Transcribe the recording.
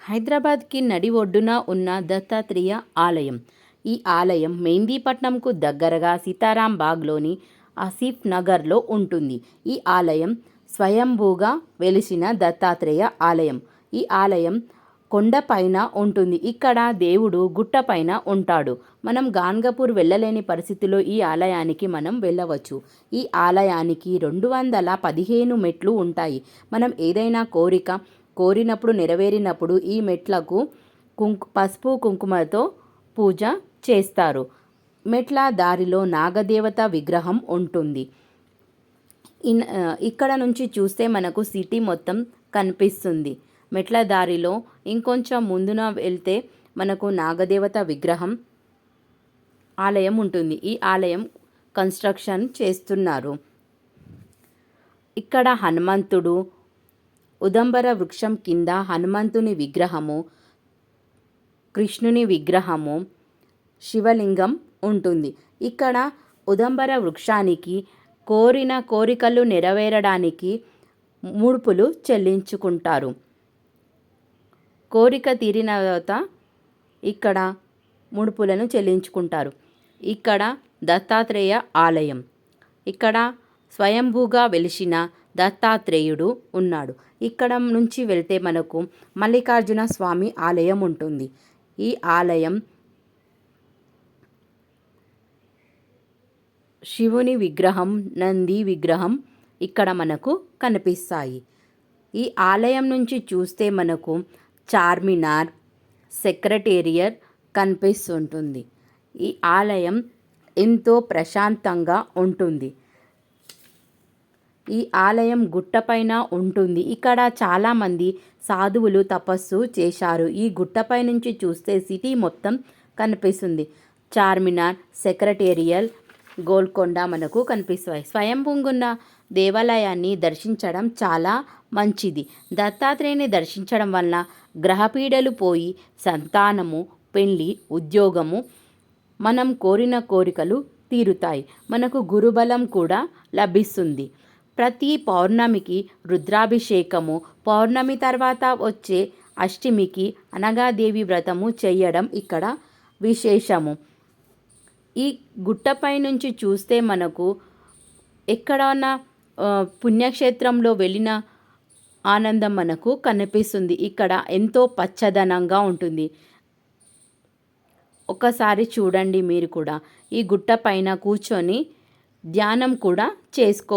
హైదరాబాద్కి నడి ఒడ్డున ఉన్న దత్తాత్రేయ ఆలయం. ఈ ఆలయం మెహందీపట్నంకు దగ్గరగా సీతారాం బాగ్లోని ఆసిఫ్ నగర్లో ఉంటుంది. ఈ ఆలయం స్వయంభూగా వెలిసిన దత్తాత్రేయ ఆలయం. ఈ ఆలయం కొండపైన ఉంటుంది. ఇక్కడ దేవుడు గుట్టపైన ఉంటాడు. మనం గాన్గపూర్ వెళ్ళలేని పరిస్థితిలో ఈ ఆలయానికి మనం వెళ్ళవచ్చు. ఈ ఆలయానికి 215 మెట్లు ఉంటాయి. మనం ఏదైనా కోరినప్పుడు నెరవేరినప్పుడు ఈ మెట్లకు పసుపు కుంకుమతో పూజ చేస్తారు. మెట్ల దారిలో నాగదేవత విగ్రహం ఉంటుంది. ఇక్కడ నుంచి చూస్తే మనకు సిటీ మొత్తం కనిపిస్తుంది. మెట్ల దారిలో ఇంకొంచెం ముందున వెళ్తే మనకు నాగదేవత విగ్రహం ఆలయం ఉంటుంది. ఈ ఆలయం కన్స్ట్రక్షన్ చేస్తున్నారు. ఇక్కడ హనుమంతుడు, ఉదంబర వృక్షం కింద హనుమంతుని విగ్రహము, కృష్ణుని విగ్రహము, శివలింగం ఉంటుంది. ఇక్కడ ఉదంబర వృక్షానికి కోరిన కోరికలు నెరవేరడానికి ముడుపులు చెల్లించుకుంటారు. కోరిక తీరిన తర్వాత ఇక్కడ ముడుపులను చెల్లించుకుంటారు. ఇక్కడ దత్తాత్రేయ ఆలయం. ఇక్కడ స్వయంభూగా వెలిసిన దత్తాత్రేయుడు ఉన్నాడు. ఇక్కడ నుంచి వెళ్తే మనకు మల్లికార్జున స్వామి ఆలయం ఉంటుంది. ఈ ఆలయం శివుని విగ్రహం, నంది విగ్రహం ఇక్కడ మనకు కనిపిస్తాయి. ఈ ఆలయం నుంచి చూస్తే మనకు చార్మినార్, సెక్రటేరియట్ కనిపిస్తుంటుంది. ఈ ఆలయం ఎంతో ప్రశాంతంగా ఉంటుంది. ఈ ఆలయం గుట్టపైన ఉంటుంది. ఇక్కడ చాలామంది సాధువులు తపస్సు చేశారు. ఈ గుట్టపై నుంచి చూస్తే సిటీ మొత్తం కనిపిస్తుంది. చార్మినార్, సెక్రటేరియల్, గోల్కొండ మనకు కనిపిస్తాయి. స్వయంభూగున్న దేవాలయాన్ని దర్శించడం చాలా మంచిది. దత్తాత్రేయుని దర్శించడం వలన గ్రహపీడలు పోయి సంతానము, పెళ్లి, ఉద్యోగము, మనం కోరిన కోరికలు తీరుతాయి. మనకు గురుబలం కూడా లభిస్తుంది. ప్రతి పౌర్ణమికి రుద్రాభిషేకము, పౌర్ణమి తర్వాత వచ్చే అష్టమికి అనగాదేవి వ్రతము చేయడం ఇక్కడ విశేషము. ఈ గుట్టపై నుంచి చూస్తే మనకు ఎక్కడన్నా పుణ్యక్షేత్రంలో వెళ్ళిన ఆనందం మనకు కనిపిస్తుంది. ఇక్కడ ఎంతో పచ్చదనంగా ఉంటుంది. ఒకసారి చూడండి మీరు కూడా. ఈ గుట్టపైన కూర్చొని ధ్యానం కూడా చేసుకో